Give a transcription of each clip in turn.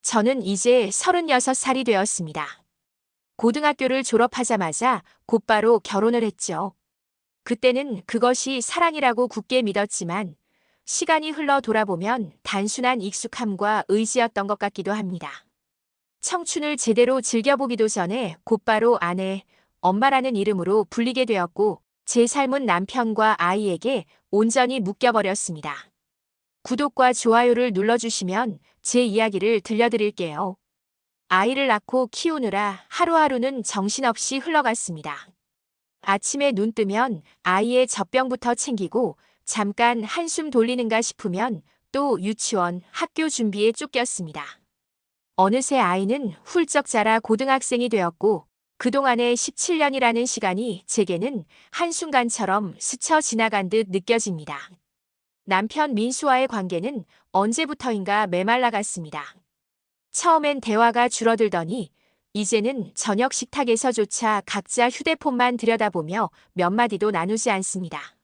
저는 이제 36살이 되었습니다. 고등학교를 졸업하자마자 곧바로 결혼을 했죠. 그때는 그것이 사랑이라고 굳게 믿었지만 시간이 흘러 돌아보면 단순한 익숙함과 의지였던 것 같기도 합니다. 청춘을 제대로 즐겨보기도 전에 곧바로 아내, 엄마라는 이름으로 불리게 되었고 제 삶은 남편과 아이에게 온전히 묶여버렸습니다. 구독과 좋아요를 눌러주시면 제 이야기를 들려드릴게요. 아이를 낳고 키우느라 하루하루는 정신없이 흘러갔습니다. 아침에 눈 뜨면 아이의 젖병부터 챙기고 잠깐 한숨 돌리는가 싶으면 또 유치원, 학교 준비에 쫓겼습니다. 어느새 아이는 훌쩍 자라 고등학생이 되었고 그동안의 17년이라는 시간이 제게는 한순간처럼 스쳐 지나간 듯 느껴집니다. 남편 민수와의 관계는 언제부터인가 메말라갔습니다. 처음엔 대화가 줄어들더니 이제는 저녁 식탁에서조차 각자 휴대폰만 들여다보며 몇 마디도 나누지 않습니다.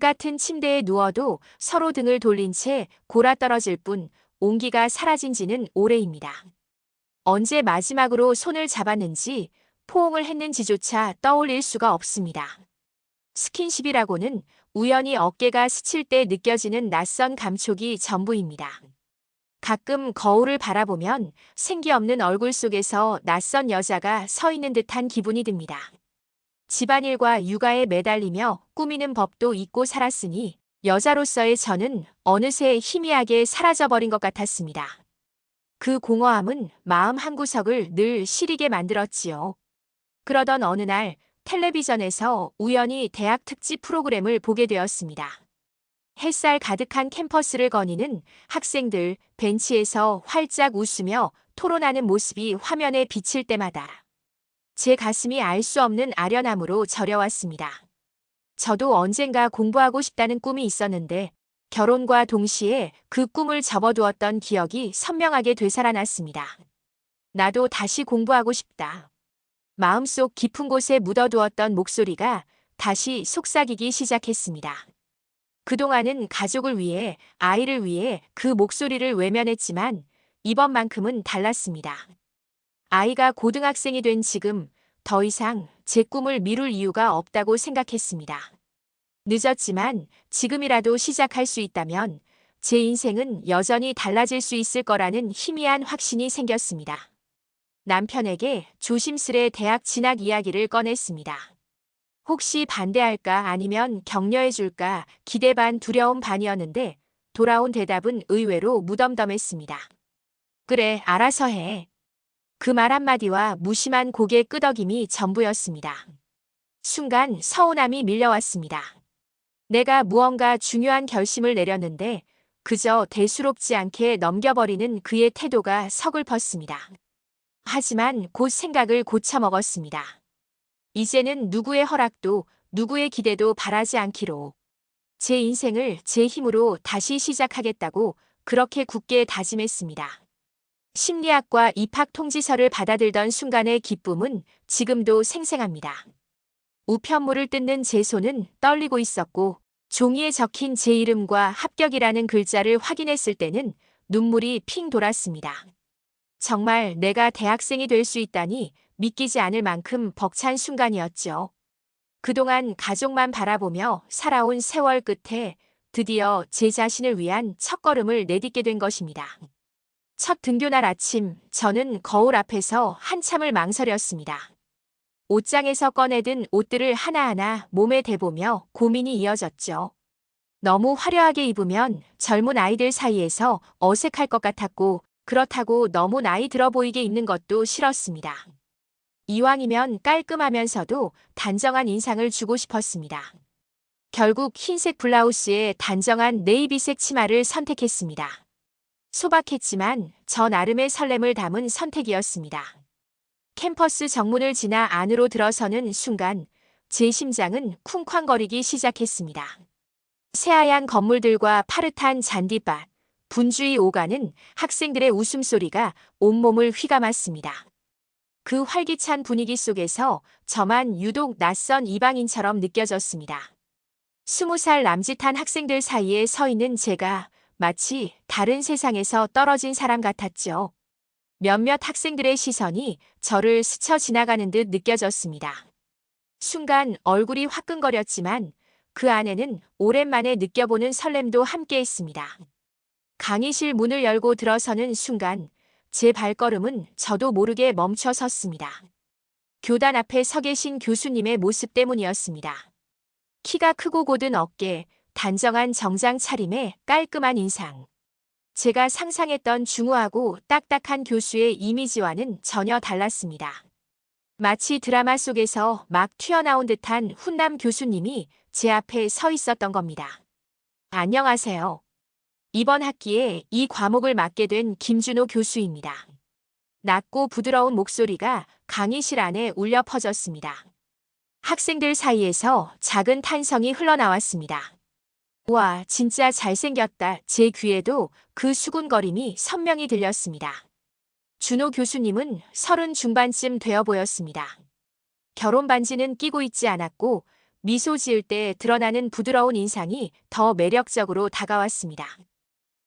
같은 침대에 누워도 서로 등을 돌린 채 골아떨어질 뿐 온기가 사라진 지는 오래입니다. 언제 마지막으로 손을 잡았는지 포옹을 했는지조차 떠올릴 수가 없습니다. 스킨십이라고는 우연히 어깨가 스칠 때 느껴지는 낯선 감촉이 전부입니다. 가끔 거울을 바라보면 생기 없는 얼굴 속에서 낯선 여자가 서 있는 듯한 기분이 듭니다. 집안일과 육아에 매달리며 꾸미는 법도 잊고 살았으니 여자로서의 저는 어느새 희미하게 사라져버린 것 같았습니다. 그 공허함은 마음 한구석을 늘 시리게 만들었지요. 그러던 어느 날 텔레비전에서 우연히 대학 특집 프로그램을 보게 되었습니다. 햇살 가득한 캠퍼스를 거니는 학생들 벤치에서 활짝 웃으며 토론하는 모습이 화면에 비칠 때마다 제 가슴이 알 수 없는 아련함으로 저려왔습니다. 저도 언젠가 공부하고 싶다는 꿈이 있었는데 결혼과 동시에 그 꿈을 접어두었던 기억이 선명하게 되살아났습니다. 나도 다시 공부하고 싶다. 마음속 깊은 곳에 묻어두었던 목소리가 다시 속삭이기 시작했습니다. 그동안은 가족을 위해, 아이를 위해 그 목소리를 외면했지만 이번만큼은 달랐습니다. 아이가 고등학생이 된 지금 더 이상 제 꿈을 미룰 이유가 없다고 생각했습니다. 늦었지만 지금이라도 시작할 수 있다면 제 인생은 여전히 달라질 수 있을 거라는 희미한 확신이 생겼습니다. 남편에게 조심스레 대학 진학 이야기를 꺼냈습니다. 혹시 반대할까 아니면 격려해줄까 기대 반 두려움 반이었는데 돌아온 대답은 의외로 무덤덤했습니다. 그래, 알아서 해. 그 말 한마디와 무심한 고개 끄덕임이 전부였습니다. 순간 서운함이 밀려왔습니다. 내가 무언가 중요한 결심을 내렸는데 그저 대수롭지 않게 넘겨버리는 그의 태도가 서글펐습니다. 하지만 곧 생각을 고쳐먹었습니다. 이제는 누구의 허락도 누구의 기대도 바라지 않기로 제 인생을 제 힘으로 다시 시작하겠다고 그렇게 굳게 다짐했습니다. 심리학과 입학 통지서를 받아들던 순간의 기쁨은 지금도 생생합니다. 우편물을 뜯는 제 손은 떨리고 있었고 종이에 적힌 제 이름과 합격이라는 글자를 확인했을 때는 눈물이 핑 돌았습니다. 정말 내가 대학생이 될 수 있다니 믿기지 않을 만큼 벅찬 순간이었죠. 그동안 가족만 바라보며 살아온 세월 끝에 드디어 제 자신을 위한 첫걸음을 내딛게 된 것입니다. 첫 등교날 아침, 저는 거울 앞에서 한참을 망설였습니다. 옷장에서 꺼내든 옷들을 하나하나 몸에 대보며 고민이 이어졌죠. 너무 화려하게 입으면 젊은 아이들 사이에서 어색할 것 같았고 그렇다고 너무 나이 들어 보이게 입는 것도 싫었습니다. 이왕이면 깔끔하면서도 단정한 인상을 주고 싶었습니다. 결국 흰색 블라우스에 단정한 네이비색 치마를 선택했습니다. 소박했지만 저 나름의 설렘을 담은 선택이었습니다. 캠퍼스 정문을 지나 안으로 들어서는 순간 제 심장은 쿵쾅거리기 시작했습니다. 새하얀 건물들과 파릇한 잔디밭, 분주히 오가는 학생들의 웃음소리가 온몸을 휘감았습니다. 그 활기찬 분위기 속에서 저만 유독 낯선 이방인처럼 느껴졌습니다. 20살 남짓한 학생들 사이에 서 있는 제가 마치 다른 세상에서 떨어진 사람 같았죠. 몇몇 학생들의 시선이 저를 스쳐 지나가는 듯 느껴졌습니다. 순간 얼굴이 화끈거렸지만 그 안에는 오랜만에 느껴보는 설렘도 함께했습니다. 강의실 문을 열고 들어서는 순간 제 발걸음은 저도 모르게 멈춰 섰습니다. 교단 앞에 서 계신 교수님의 모습 때문이었습니다. 키가 크고 곧은 어깨, 단정한 정장 차림에 깔끔한 인상. 제가 상상했던 중후하고 딱딱한 교수의 이미지와는 전혀 달랐습니다. 마치 드라마 속에서 막 튀어나온 듯한 훈남 교수님이 제 앞에 서 있었던 겁니다. 안녕하세요. 이번 학기에 이 과목을 맡게 된 김준호 교수입니다. 낮고 부드러운 목소리가 강의실 안에 울려 퍼졌습니다. 학생들 사이에서 작은 탄성이 흘러나왔습니다. 와, 진짜 잘생겼다. 제 귀에도 그 수군거림이 선명히 들렸습니다. 준호 교수님은 30 중반쯤 되어 보였습니다. 결혼 반지는 끼고 있지 않았고 미소 지을 때 드러나는 부드러운 인상이 더 매력적으로 다가왔습니다.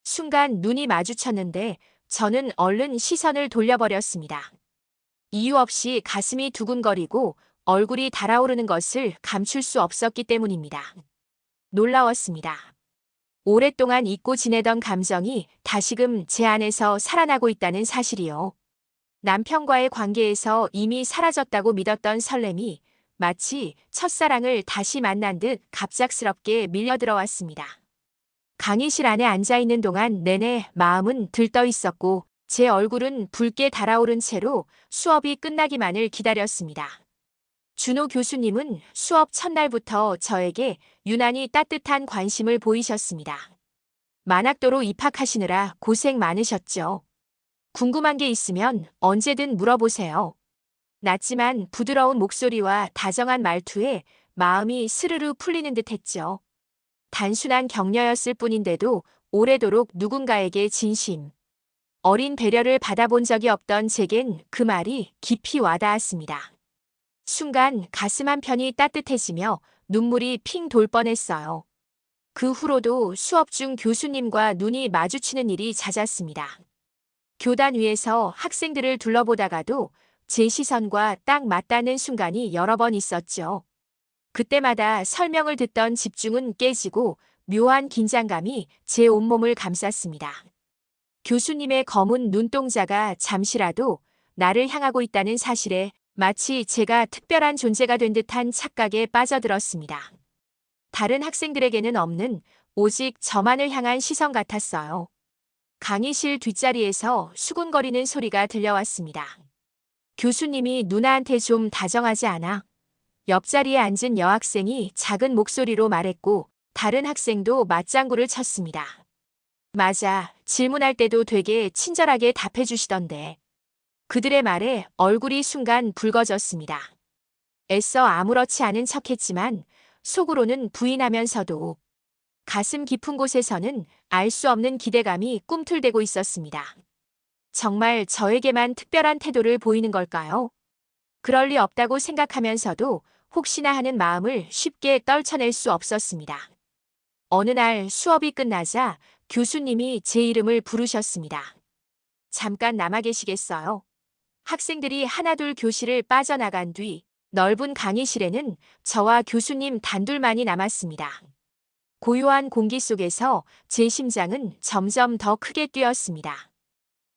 순간 눈이 마주쳤는데 저는 얼른 시선을 돌려버렸습니다. 이유 없이 가슴이 두근거리고 얼굴이 달아오르는 것을 감출 수 없었기 때문입니다. 놀라웠습니다. 오랫동안 잊고 지내던 감정이 다시금 제 안에서 살아나고 있다는 사실이요. 남편과의 관계에서 이미 사라졌다고 믿었던 설렘이 마치 첫사랑을 다시 만난 듯 갑작스럽게 밀려들어왔습니다. 강의실 안에 앉아있는 동안 내내 마음은 들떠 있었고 제 얼굴은 붉게 달아오른 채로 수업이 끝나기만을 기다렸습니다. 준호 교수님은 수업 첫날부터 저에게 유난히 따뜻한 관심을 보이셨습니다. 만학도로 입학하시느라 고생 많으셨죠. 궁금한 게 있으면 언제든 물어보세요. 낮지만 부드러운 목소리와 다정한 말투에 마음이 스르르 풀리는 듯 했죠. 단순한 격려였을 뿐인데도 오래도록 누군가에게 진심, 어린 배려를 받아본 적이 없던 제겐 그 말이 깊이 와닿았습니다. 순간 가슴 한편이 따뜻해지며 눈물이 핑 돌 뻔했어요. 그 후로도 수업 중 교수님과 눈이 마주치는 일이 잦았습니다. 교단 위에서 학생들을 둘러보다가도 제 시선과 딱 맞닿는 순간이 여러 번 있었죠. 그때마다 설명을 듣던 집중은 깨지고 묘한 긴장감이 제 온몸을 감쌌습니다. 교수님의 검은 눈동자가 잠시라도 나를 향하고 있다는 사실에 마치 제가 특별한 존재가 된 듯한 착각에 빠져들었습니다. 다른 학생들에게는 없는 오직 저만을 향한 시선 같았어요. 강의실 뒷자리에서 수군거리는 소리가 들려왔습니다. 교수님이 누나한테 좀 다정하지 않아? 옆자리에 앉은 여학생이 작은 목소리로 말했고 다른 학생도 맞장구를 쳤습니다. 맞아, 질문할 때도 되게 친절하게 답해주시던데. 그들의 말에 얼굴이 순간 붉어졌습니다. 애써 아무렇지 않은 척했지만 속으로는 부인하면서도 가슴 깊은 곳에서는 알 수 없는 기대감이 꿈틀대고 있었습니다. 정말 저에게만 특별한 태도를 보이는 걸까요? 그럴 리 없다고 생각하면서도 혹시나 하는 마음을 쉽게 떨쳐낼 수 없었습니다. 어느 날 수업이 끝나자 교수님이 제 이름을 부르셨습니다. 잠깐 남아 계시겠어요? 학생들이 하나둘 교실을 빠져나간 뒤 넓은 강의실에는 저와 교수님 단둘만이 남았습니다. 고요한 공기 속에서 제 심장은 점점 더 크게 뛰었습니다.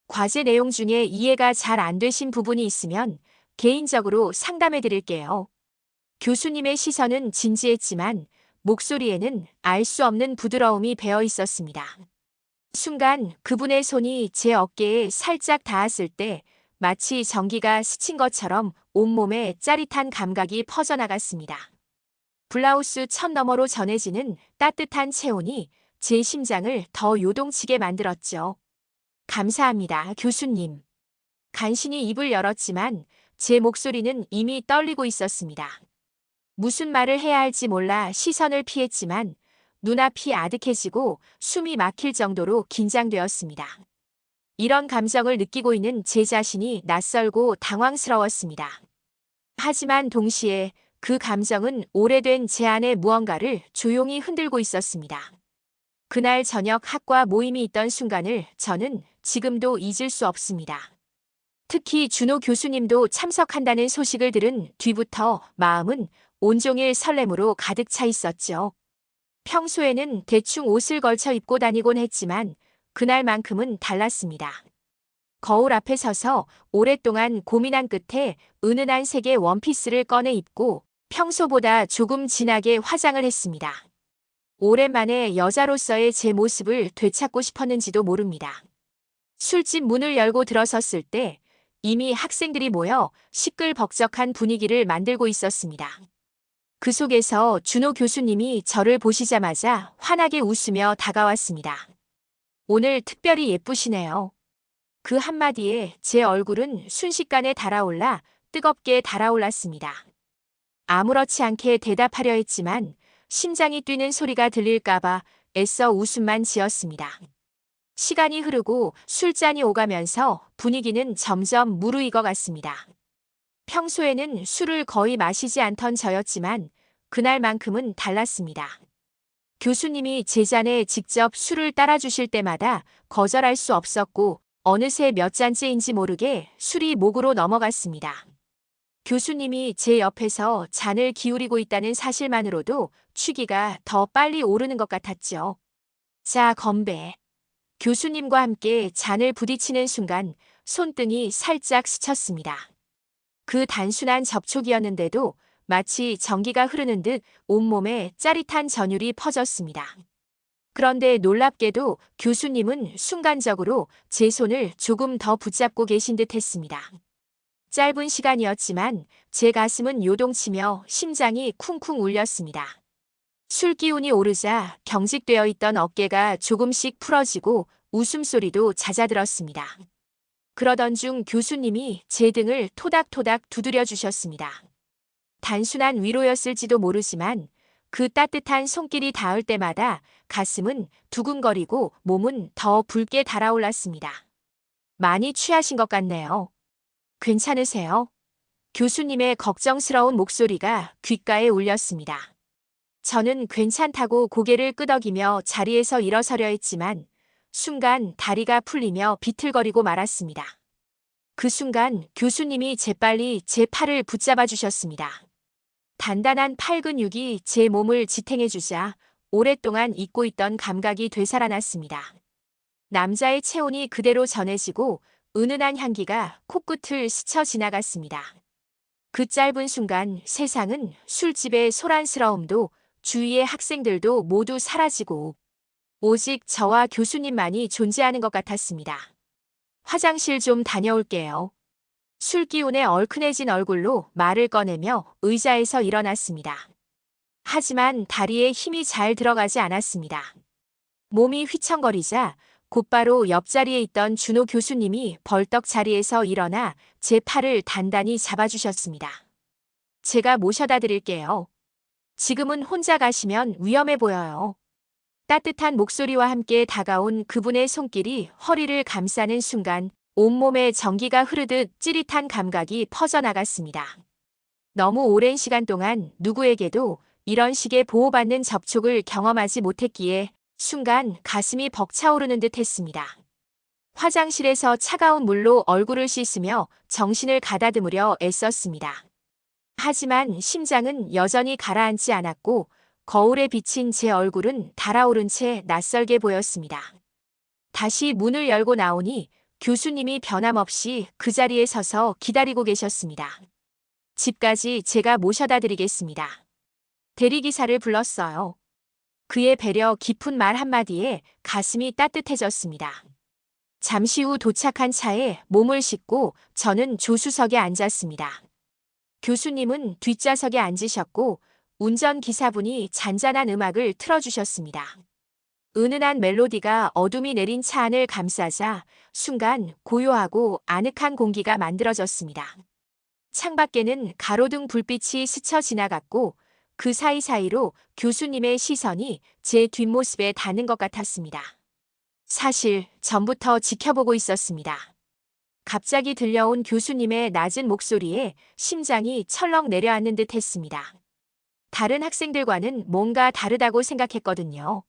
과제 내용 중에 이해가 잘 안 되신 부분이 있으면 개인적으로 상담해 드릴게요. 교수님의 시선은 진지했지만 목소리에는 알 수 없는 부드러움이 배어 있었습니다. 순간 그분의 손이 제 어깨에 살짝 닿았을 때 마치 전기가 스친 것처럼 온몸에 짜릿한 감각이 퍼져나갔습니다. 블라우스 천 너머로 전해지는 따뜻한 체온이 제 심장을 더 요동치게 만들었죠. 감사합니다, 교수님. 간신히 입을 열었지만 제 목소리는 이미 떨리고 있었습니다. 무슨 말을 해야 할지 몰라 시선을 피했지만 눈앞이 아득해지고 숨이 막힐 정도로 긴장되었습니다. 이런 감정을 느끼고 있는 제 자신이 낯설고 당황스러웠습니다. 하지만 동시에 그 감정은 오래된 제 안의 무언가를 조용히 흔들고 있었습니다. 그날 저녁 학과 모임이 있던 순간을 저는 지금도 잊을 수 없습니다. 특히 준호 교수님도 참석한다는 소식을 들은 뒤부터 마음은 온종일 설렘으로 가득 차 있었죠. 평소에는 대충 옷을 걸쳐 입고 다니곤 했지만 그날만큼은 달랐습니다. 거울 앞에 서서 오랫동안 고민한 끝에 은은한 색의 원피스를 꺼내 입고 평소보다 조금 진하게 화장을 했습니다. 오랜만에 여자로서의 제 모습을 되찾고 싶었는지도 모릅니다. 술집 문을 열고 들어섰을 때 이미 학생들이 모여 시끌벅적한 분위기를 만들고 있었습니다. 그 속에서 준호 교수님이 저를 보시자마자 환하게 웃으며 다가왔습니다. 오늘 특별히 예쁘시네요. 그 한마디에 제 얼굴은 순식간에 달아올라 뜨겁게 달아올랐습니다. 아무렇지 않게 대답하려 했지만 심장이 뛰는 소리가 들릴까봐 애써 웃음만 지었습니다. 시간이 흐르고 술잔이 오가면서 분위기는 점점 무르익어 갔습니다. 평소에는 술을 거의 마시지 않던 저였지만 그날만큼은 달랐습니다. 교수님이 제 잔에 직접 술을 따라주실 때마다 거절할 수 없었고 어느새 몇 잔째인지 모르게 술이 목으로 넘어갔습니다. 교수님이 제 옆에서 잔을 기울이고 있다는 사실만으로도 취기가 더 빨리 오르는 것 같았죠. 자, 건배. 교수님과 함께 잔을 부딪히는 순간 손등이 살짝 스쳤습니다. 그 단순한 접촉이었는데도 마치 전기가 흐르는 듯 온몸에 짜릿한 전율이 퍼졌습니다. 그런데 놀랍게도 교수님은 순간적으로 제 손을 조금 더 붙잡고 계신 듯 했습니다. 짧은 시간이었지만 제 가슴은 요동치며 심장이 쿵쿵 울렸습니다. 술 기운이 오르자 경직되어 있던 어깨가 조금씩 풀어지고 웃음소리도 잦아들었습니다. 그러던 중 교수님이 제 등을 토닥토닥 두드려 주셨습니다. 단순한 위로였을지도 모르지만 그 따뜻한 손길이 닿을 때마다 가슴은 두근거리고 몸은 더 붉게 달아올랐습니다. 많이 취하신 것 같네요. 괜찮으세요? 교수님의 걱정스러운 목소리가 귓가에 울렸습니다. 저는 괜찮다고 고개를 끄덕이며 자리에서 일어서려 했지만 순간 다리가 풀리며 비틀거리고 말았습니다. 그 순간 교수님이 재빨리 제 팔을 붙잡아 주셨습니다. 단단한 팔 근육이 제 몸을 지탱해 주자 오랫동안 잊고 있던 감각이 되살아났습니다. 남자의 체온이 그대로 전해지고 은은한 향기가 코끝을 스쳐 지나갔습니다. 그 짧은 순간 세상은 술집의 소란스러움도 주위의 학생들도 모두 사라지고 오직 저와 교수님만이 존재하는 것 같았습니다. 화장실 좀 다녀올게요. 술 기운에 얼큰해진 얼굴로 말을 꺼내며 의자에서 일어났습니다. 하지만 다리에 힘이 잘 들어가지 않았습니다. 몸이 휘청거리자 곧바로 옆자리에 있던 준호 교수님이 벌떡 자리에서 일어나 제 팔을 단단히 잡아주셨습니다. 제가 모셔다 드릴게요. 지금은 혼자 가시면 위험해 보여요. 따뜻한 목소리와 함께 다가온 그분의 손길이 허리를 감싸는 순간 온몸에 전기가 흐르듯 찌릿한 감각이 퍼져나갔습니다. 너무 오랜 시간 동안 누구에게도 이런 식의 보호받는 접촉을 경험하지 못했기에 순간 가슴이 벅차오르는 듯 했습니다. 화장실에서 차가운 물로 얼굴을 씻으며 정신을 가다듬으려 애썼습니다. 하지만 심장은 여전히 가라앉지 않았고 거울에 비친 제 얼굴은 달아오른 채 낯설게 보였습니다. 다시 문을 열고 나오니 교수님이 변함없이 그 자리에 서서 기다리고 계셨습니다. 집까지 제가 모셔다 드리겠습니다. 대리기사를 불렀어요. 그의 배려 깊은 말 한마디에 가슴이 따뜻해졌습니다. 잠시 후 도착한 차에 몸을 싣고 저는 조수석에 앉았습니다. 교수님은 뒷좌석에 앉으셨고 운전기사분이 잔잔한 음악을 틀어주셨습니다. 은은한 멜로디가 어둠이 내린 차 안을 감싸자 순간 고요하고 아늑한 공기가 만들어졌습니다. 창밖에는 가로등 불빛이 스쳐 지나갔고 그 사이사이로 교수님의 시선이 제 뒷모습에 닿는 것 같았습니다. 사실 전부터 지켜보고 있었습니다. 갑자기 들려온 교수님의 낮은 목소리에 심장이 철렁 내려앉는 듯 했습니다. 다른 학생들과는 뭔가 다르다고 생각했거든요.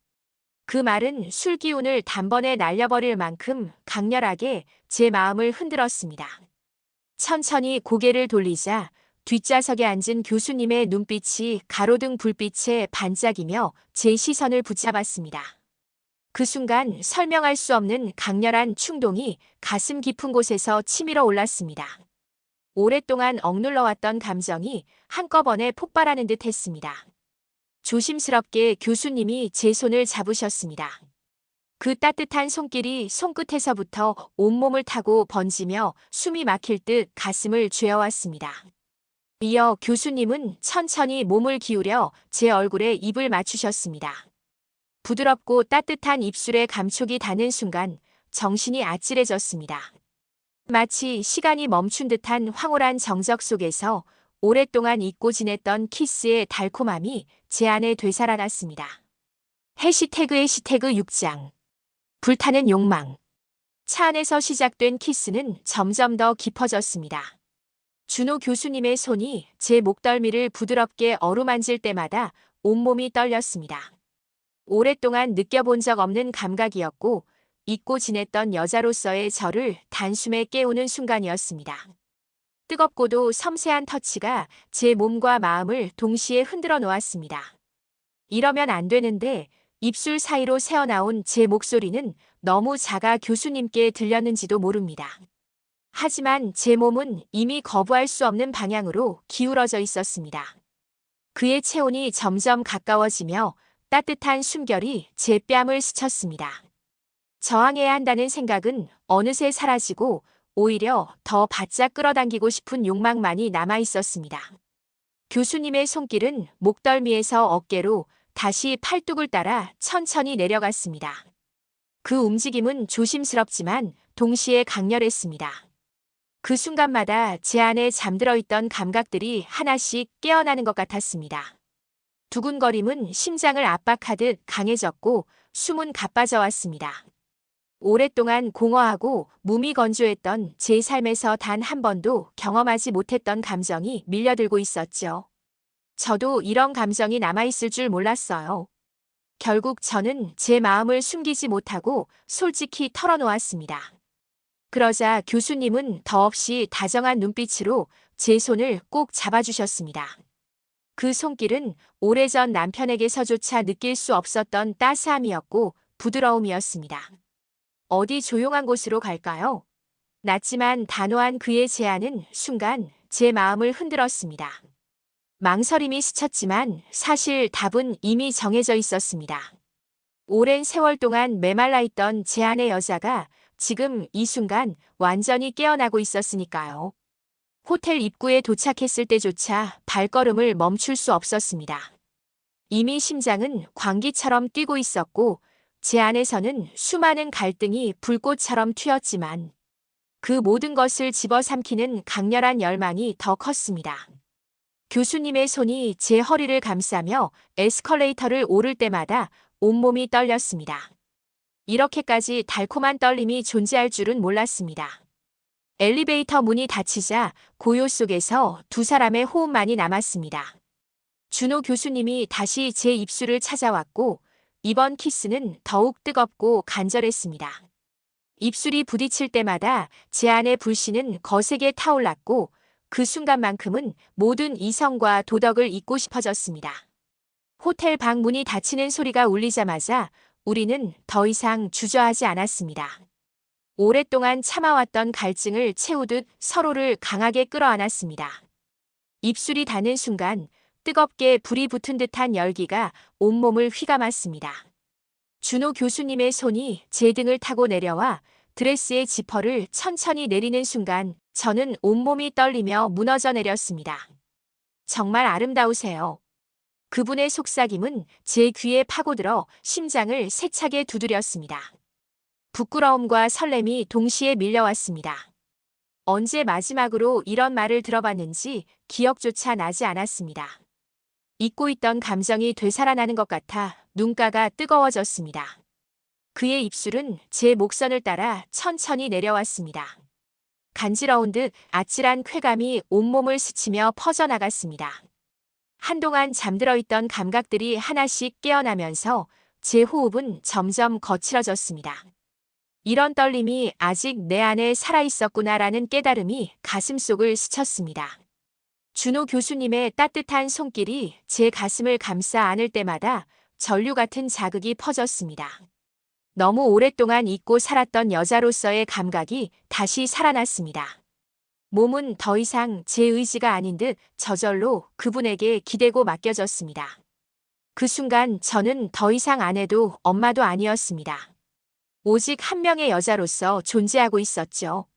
그 말은 술 기운을 단번에 날려버릴 만큼 강렬하게 제 마음을 흔들었습니다. 천천히 고개를 돌리자 뒷좌석에 앉은 교수님의 눈빛이 가로등 불빛에 반짝이며 제 시선을 붙잡았습니다. 그 순간 설명할 수 없는 강렬한 충동이 가슴 깊은 곳에서 치밀어 올랐습니다. 오랫동안 억눌러왔던 감정이 한꺼번에 폭발하는 듯 했습니다. 조심스럽게 교수님이 제 손을 잡으셨습니다. 그 따뜻한 손길이 손끝에서부터 온몸을 타고 번지며 숨이 막힐 듯 가슴을 죄어왔습니다. 이어 교수님은 천천히 몸을 기울여 제 얼굴에 입을 맞추셨습니다. 부드럽고 따뜻한 입술에 감촉이 닿는 순간 정신이 아찔해졌습니다. 마치 시간이 멈춘 듯한 황홀한 정적 속에서 오랫동안 잊고 지냈던 키스의 달콤함이 제 안에 되살아났습니다. 해시태그 6장 불타는 욕망. 차 안에서 시작된 키스는 점점 더 깊어졌습니다. 준호 교수님의 손이 제 목덜미를 부드럽게 어루만질 때마다 온몸이 떨렸습니다. 오랫동안 느껴본 적 없는 감각이었고 잊고 지냈던 여자로서의 저를 단숨에 깨우는 순간이었습니다. 뜨겁고도 섬세한 터치가 제 몸과 마음을 동시에 흔들어 놓았습니다. 이러면 안 되는데 입술 사이로 새어나온 제 목소리는 너무 작아 교수님께 들렸는지도 모릅니다. 하지만 제 몸은 이미 거부할 수 없는 방향으로 기울어져 있었습니다. 그의 체온이 점점 가까워지며 따뜻한 숨결이 제 뺨을 스쳤습니다. 저항해야 한다는 생각은 어느새 사라지고 오히려 더 바짝 끌어당기고 싶은 욕망만이 남아 있었습니다. 교수님의 손길은 목덜미에서 어깨로 다시 팔뚝을 따라 천천히 내려갔습니다. 그 움직임은 조심스럽지만 동시에 강렬했습니다. 그 순간마다 제 안에 잠들어 있던 감각들이 하나씩 깨어나는 것 같았습니다. 두근거림은 심장을 압박하듯 강해졌고 숨은 가빠져 왔습니다. 오랫동안 공허하고 몸이 건조했던 제 삶에서 단 한 번도 경험하지 못했던 감정이 밀려들고 있었죠. 저도 이런 감정이 남아있을 줄 몰랐어요. 결국 저는 제 마음을 숨기지 못하고 솔직히 털어놓았습니다. 그러자 교수님은 더없이 다정한 눈빛으로 제 손을 꼭 잡아주셨습니다. 그 손길은 오래전 남편에게서조차 느낄 수 없었던 따스함이었고 부드러움이었습니다. 어디 조용한 곳으로 갈까요? 낮지만 단호한 그의 제안은 순간 제 마음을 흔들었습니다. 망설임이 스쳤지만 사실 답은 이미 정해져 있었습니다. 오랜 세월 동안 메말라 있던 제 안의 여자가 지금 이 순간 완전히 깨어나고 있었으니까요. 호텔 입구에 도착했을 때조차 발걸음을 멈출 수 없었습니다. 이미 심장은 광기처럼 뛰고 있었고 제 안에서는 수많은 갈등이 불꽃처럼 튀었지만 그 모든 것을 집어삼키는 강렬한 열망이 더 컸습니다. 교수님의 손이 제 허리를 감싸며 에스컬레이터를 오를 때마다 온몸이 떨렸습니다. 이렇게까지 달콤한 떨림이 존재할 줄은 몰랐습니다. 엘리베이터 문이 닫히자 고요 속에서 두 사람의 호흡만이 남았습니다. 준호 교수님이 다시 제 입술을 찾아왔고 이번 키스는 더욱 뜨겁고 간절했습니다. 입술이 부딪힐 때마다 제 안의 불씨는 거세게 타올랐고 그 순간만큼은 모든 이성과 도덕을 잊고 싶어졌습니다. 호텔 방 문이 닫히는 소리가 울리자마자 우리는 더 이상 주저하지 않았습니다. 오랫동안 참아왔던 갈증을 채우듯 서로를 강하게 끌어안았습니다. 입술이 닿는 순간 뜨겁게 불이 붙은 듯한 열기가 온몸을 휘감았습니다. 준호 교수님의 손이 제 등을 타고 내려와 드레스의 지퍼를 천천히 내리는 순간 저는 온몸이 떨리며 무너져 내렸습니다. 정말 아름다우세요. 그분의 속삭임은 제 귀에 파고들어 심장을 세차게 두드렸습니다. 부끄러움과 설렘이 동시에 밀려왔습니다. 언제 마지막으로 이런 말을 들어봤는지 기억조차 나지 않았습니다. 잊고 있던 감정이 되살아나는 것 같아 눈가가 뜨거워졌습니다. 그의 입술은 제 목선을 따라 천천히 내려왔습니다. 간지러운 듯 아찔한 쾌감이 온몸을 스치며 퍼져나갔습니다. 한동안 잠들어 있던 감각들이 하나씩 깨어나면서 제 호흡은 점점 거칠어졌습니다. 이런 떨림이 아직 내 안에 살아있었구나라는 깨달음이 가슴속을 스쳤습니다. 준호 교수님의 따뜻한 손길이 제 가슴을 감싸 안을 때마다 전류 같은 자극이 퍼졌습니다. 너무 오랫동안 잊고 살았던 여자로서의 감각이 다시 살아났습니다. 몸은 더 이상 제 의지가 아닌 듯 저절로 그분에게 기대고 맡겨졌습니다. 그 순간 저는 더 이상 아내도 엄마도 아니었습니다. 오직 한 명의 여자로서 존재하고 있었죠.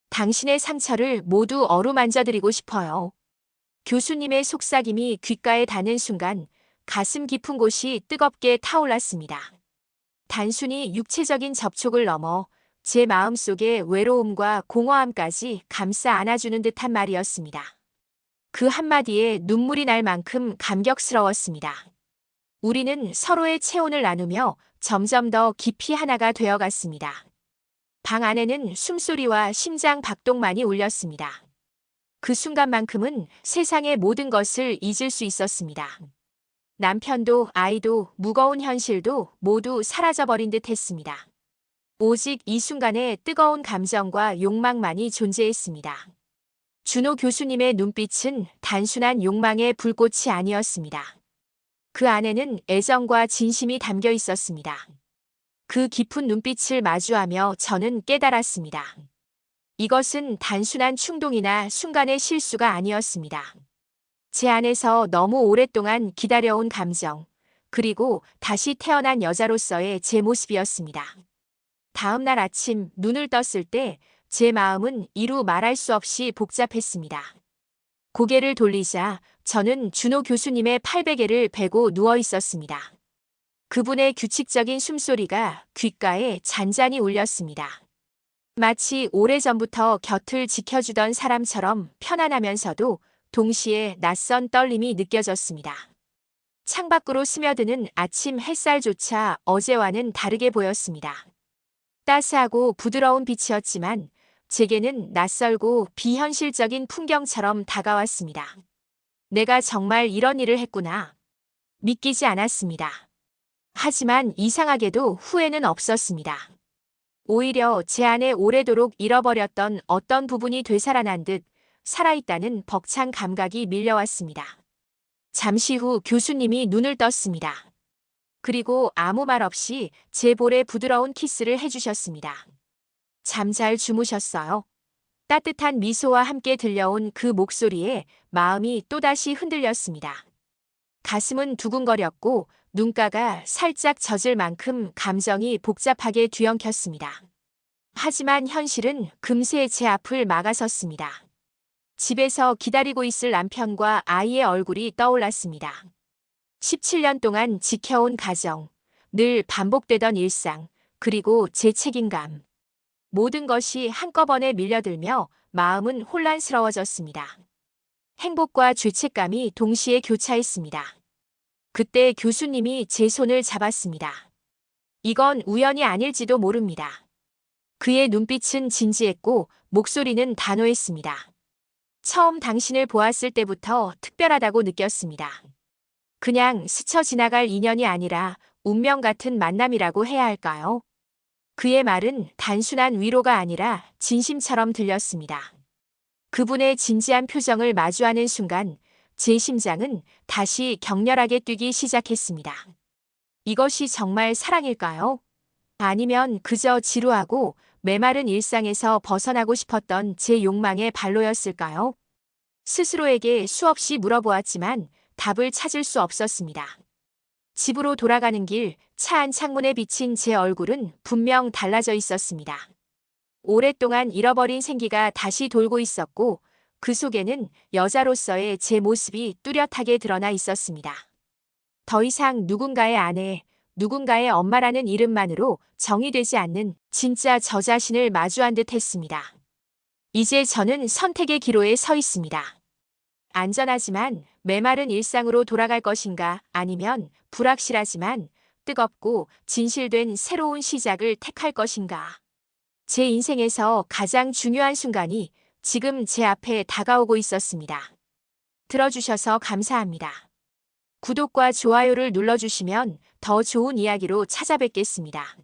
당신의 상처를 모두 어루만져드리고 싶어요. 교수님의 속삭임이 귓가에 닿는 순간 가슴 깊은 곳이 뜨겁게 타올랐습니다. 단순히 육체적인 접촉을 넘어 제 마음속의 외로움과 공허함까지 감싸 안아주는 듯한 말이었습니다. 그 한마디에 눈물이 날 만큼 감격스러웠습니다. 우리는 서로의 체온을 나누며 점점 더 깊이 하나가 되어갔습니다. 방 안에는 숨소리와 심장 박동만이 울렸습니다. 그 순간만큼은 세상의 모든 것을 잊을 수 있었습니다. 남편도 아이도 무거운 현실도 모두 사라져버린 듯 했습니다. 오직 이 순간에 뜨거운 감정과 욕망만이 존재했습니다. 준호 교수님의 눈빛은 단순한 욕망의 불꽃이 아니었습니다. 그 안에는 애정과 진심이 담겨 있었습니다. 그 깊은 눈빛을 마주하며 저는 깨달았습니다. 이것은 단순한 충동이나 순간의 실수가 아니었습니다. 제 안에서 너무 오랫동안 기다려온 감정, 그리고 다시 태어난 여자로서의 제 모습이었습니다. 다음 날 아침 눈을 떴을 때 제 마음은 이루 말할 수 없이 복잡했습니다. 고개를 돌리자 저는 준호 교수님의 팔베개를 베고 누워 있었습니다. 그분의 규칙적인 숨소리가 귓가에 잔잔히 울렸습니다. 마치 오래전부터 곁을 지켜주던 사람처럼 편안하면서도 동시에 낯선 떨림이 느껴졌습니다. 창밖으로 스며드는 아침 햇살조차 어제와는 다르게 보였습니다. 따스하고 부드러운 빛이었지만 제게는 낯설고 비현실적인 풍경처럼 다가왔습니다. 내가 정말 이런 일을 했구나. 믿기지 않았습니다. 하지만 이상하게도 후회는 없었습니다. 오히려 제 안에 오래도록 잃어버렸던 어떤 부분이 되살아난 듯 살아있다는 벅찬 감각이 밀려왔습니다. 잠시 후 교수님이 눈을 떴습니다. 그리고 아무 말 없이 제 볼에 부드러운 키스를 해주셨습니다. 잠 잘 주무셨어요? 따뜻한 미소와 함께 들려온 그 목소리에 마음이 또다시 흔들렸습니다. 가슴은 두근거렸고 눈가가 살짝 젖을 만큼 감정이 복잡하게 뒤엉켰습니다. 하지만 현실은 금세 제 앞을 막아섰습니다. 집에서 기다리고 있을 남편과 아이의 얼굴이 떠올랐습니다. 17년 동안 지켜온 가정, 늘 반복되던 일상, 그리고 제 책임감. 모든 것이 한꺼번에 밀려들며 마음은 혼란스러워졌습니다. 행복과 죄책감이 동시에 교차했습니다. 그때 교수님이 제 손을 잡았습니다. 이건 우연이 아닐지도 모릅니다. 그의 눈빛은 진지했고 목소리는 단호했습니다. 처음 당신을 보았을 때부터 특별하다고 느꼈습니다. 그냥 스쳐 지나갈 인연이 아니라 운명 같은 만남이라고 해야 할까요? 그의 말은 단순한 위로가 아니라 진심처럼 들렸습니다. 그분의 진지한 표정을 마주하는 순간 제 심장은 다시 격렬하게 뛰기 시작했습니다. 이것이 정말 사랑일까요? 아니면 그저 지루하고 메마른 일상에서 벗어나고 싶었던 제 욕망의 발로였을까요? 스스로에게 수없이 물어보았지만 답을 찾을 수 없었습니다. 집으로 돌아가는 길, 차 안 창문에 비친 제 얼굴은 분명 달라져 있었습니다. 오랫동안 잃어버린 생기가 다시 돌고 있었고 그 속에는 여자로서의 제 모습이 뚜렷하게 드러나 있었습니다. 더 이상 누군가의 아내, 누군가의 엄마라는 이름만으로 정의되지 않는 진짜 저 자신을 마주한 듯 했습니다. 이제 저는 선택의 기로에 서 있습니다. 안전하지만 메마른 일상으로 돌아갈 것인가 아니면 불확실하지만 뜨겁고 진실된 새로운 시작을 택할 것인가. 제 인생에서 가장 중요한 순간이 지금 제 앞에 다가오고 있었습니다. 들어주셔서 감사합니다. 구독과 좋아요를 눌러주시면 더 좋은 이야기로 찾아뵙겠습니다.